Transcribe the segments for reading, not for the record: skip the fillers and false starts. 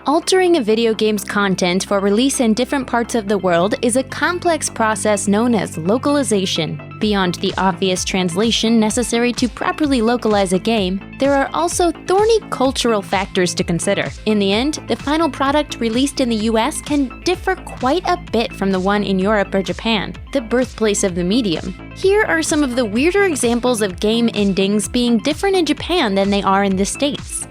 Altering a video game's content for release in different parts of the world is a complex process known as localization. Beyond the obvious translation necessary to properly localize a game, there are also thorny cultural factors to consider. In the end, the final product released in the US can differ quite a bit from the one in Europe or Japan, the birthplace of the medium. Here are some of the weirder examples of game endings being different in Japan than they are in the States.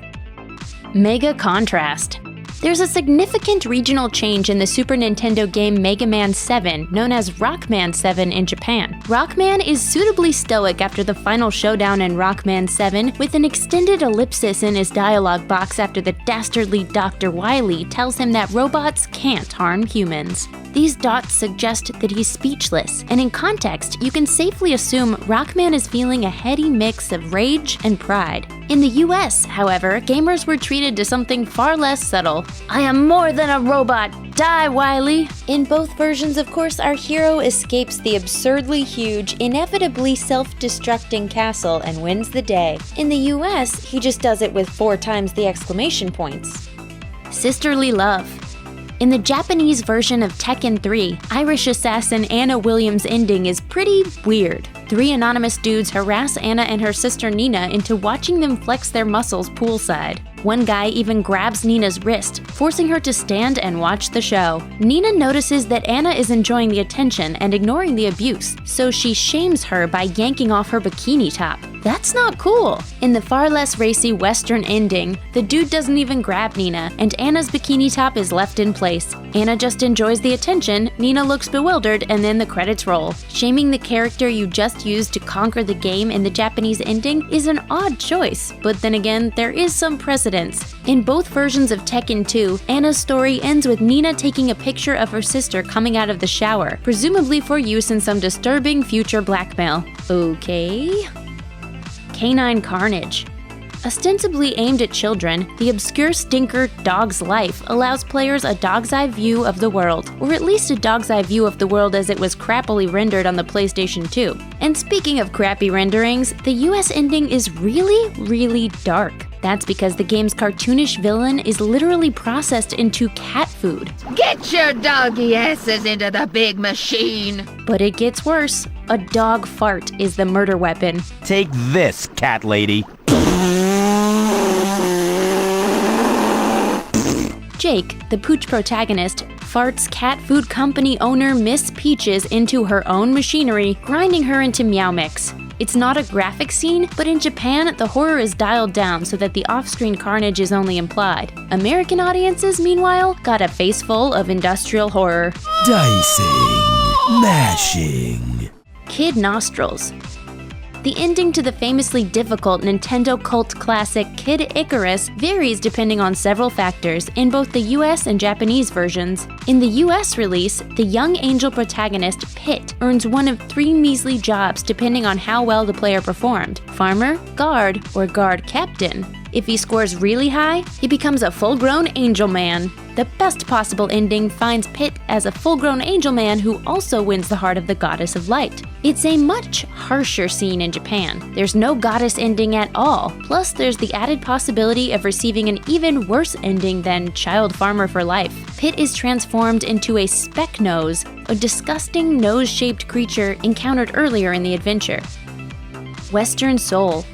Mega contrast. There's a significant regional change in the Super Nintendo game Mega Man 7, known as Rockman 7 in Japan. Rockman is suitably stoic after the final showdown in Rockman 7, with an extended ellipsis in his dialogue box after the dastardly Dr. Wily tells him that robots can't harm humans. These dots suggest that he's speechless, and in context, you can safely assume Rockman is feeling a heady mix of rage and pride. In the US, however, gamers were treated to something far less subtle. I am more than a robot! Die, Wily! In both versions, of course, our hero escapes the absurdly huge, inevitably self-destructing castle and wins the day. In the US, he just does it with 4 times the exclamation points. Sisterly love. In the Japanese version of Tekken 3, Irish assassin Anna Williams' ending is pretty weird. 3 anonymous dudes harass Anna and her sister Nina into watching them flex their muscles poolside. One guy even grabs Nina's wrist, forcing her to stand and watch the show. Nina notices that Anna is enjoying the attention and ignoring the abuse, so she shames her by yanking off her bikini top. That's not cool! In the far less racy Western ending, the dude doesn't even grab Nina, and Anna's bikini top is left in place. Anna just enjoys the attention, Nina looks bewildered, and then the credits roll. Shaming the character you just used to conquer the game in the Japanese ending is an odd choice, but then again, there is some precedence. In both versions of Tekken 2, Anna's story ends with Nina taking a picture of her sister coming out of the shower, presumably for use in some disturbing future blackmail. Okay? Canine carnage. Ostensibly aimed at children, the obscure stinker Dog's Life allows players a dog's eye view of the world, or at least a dog's eye view of the world as it was crappily rendered on the PlayStation 2. And speaking of crappy renderings, the US ending is really dark. That's because the game's cartoonish villain is literally processed into cat food. Get your doggy asses into the big machine! But it gets worse. A dog fart is the murder weapon. Take this, cat lady. Jake, the pooch protagonist, farts cat food company owner Miss Peaches into her own machinery, grinding her into Meow Mix. It's not a graphic scene, but in Japan, the horror is dialed down so that the off-screen carnage is only implied. American audiences, meanwhile, got a face full of industrial horror. Dicing, mashing. Kid Nostrils. The ending to the famously difficult Nintendo cult classic Kid Icarus varies depending on several factors in both the US and Japanese versions. In the US release, the young angel protagonist, Pit, earns one of 3 measly jobs depending on how well the player performed: farmer, guard, or guard captain. If he scores really high, he becomes a full-grown angel man. The best possible ending finds Pit as a full-grown angel man who also wins the heart of the goddess of light. It's a much harsher scene in Japan. There's no goddess ending at all. Plus, there's the added possibility of receiving an even worse ending than child farmer for life. Pit is transformed into a speck nose, a disgusting nose-shaped creature encountered earlier in the adventure. Western Soul.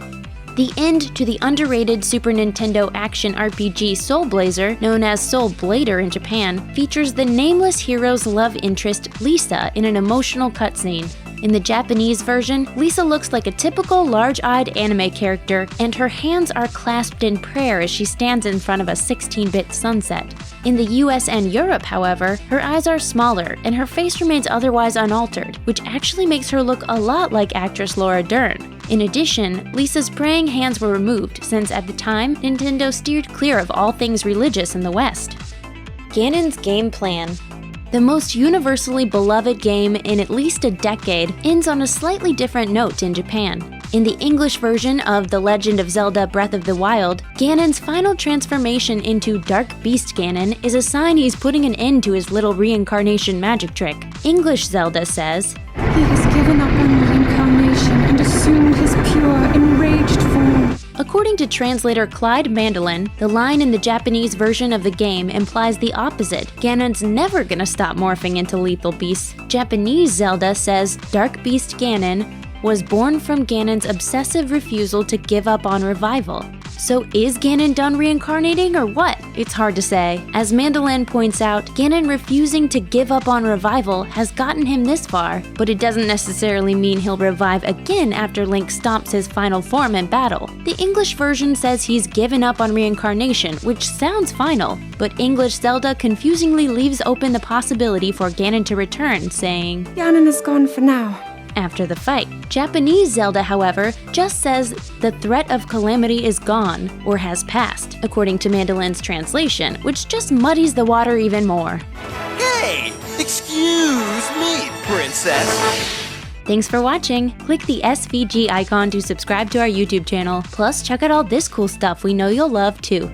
The end to the underrated Super Nintendo action RPG Soul Blazer, known as Soul Blader in Japan, features the nameless hero's love interest Lisa in an emotional cutscene. In the Japanese version, Lisa looks like a typical large-eyed anime character, and her hands are clasped in prayer as she stands in front of a 16-bit sunset. In the US and Europe, however, her eyes are smaller, and her face remains otherwise unaltered, which actually makes her look a lot like actress Laura Dern. In addition, Lisa's praying hands were removed, since at the time, Nintendo steered clear of all things religious in the West. Ganon's game plan. The most universally beloved game in at least a decade ends on a slightly different note in Japan. In the English version of The Legend of Zelda Breath of the Wild, Ganon's final transformation into Dark Beast Ganon is a sign he's putting an end to his little reincarnation magic trick. English Zelda says, "He has given up on reincarnation and assumed his pure, enraged form." According to translator Clyde Mandolin, the line in the Japanese version of the game implies the opposite. Ganon's never gonna stop morphing into lethal beasts. Japanese Zelda says Dark Beast Ganon was born from Ganon's obsessive refusal to give up on revival. So is Ganon done reincarnating or what? It's hard to say. As Mandolin points out, Ganon refusing to give up on revival has gotten him this far, but it doesn't necessarily mean he'll revive again after Link stomps his final form in battle. The English version says he's given up on reincarnation, which sounds final, but English Zelda confusingly leaves open the possibility for Ganon to return, saying, Ganon is gone for now. after the fight. Japanese Zelda, however, just says the threat of calamity is gone or has passed, according to Mandolin's translation, which just muddies the water even more. Hey! Excuse me, princess! Thanks for watching! Click the SVG icon to subscribe to our YouTube channel. Plus, check out all this cool stuff we know you'll love too.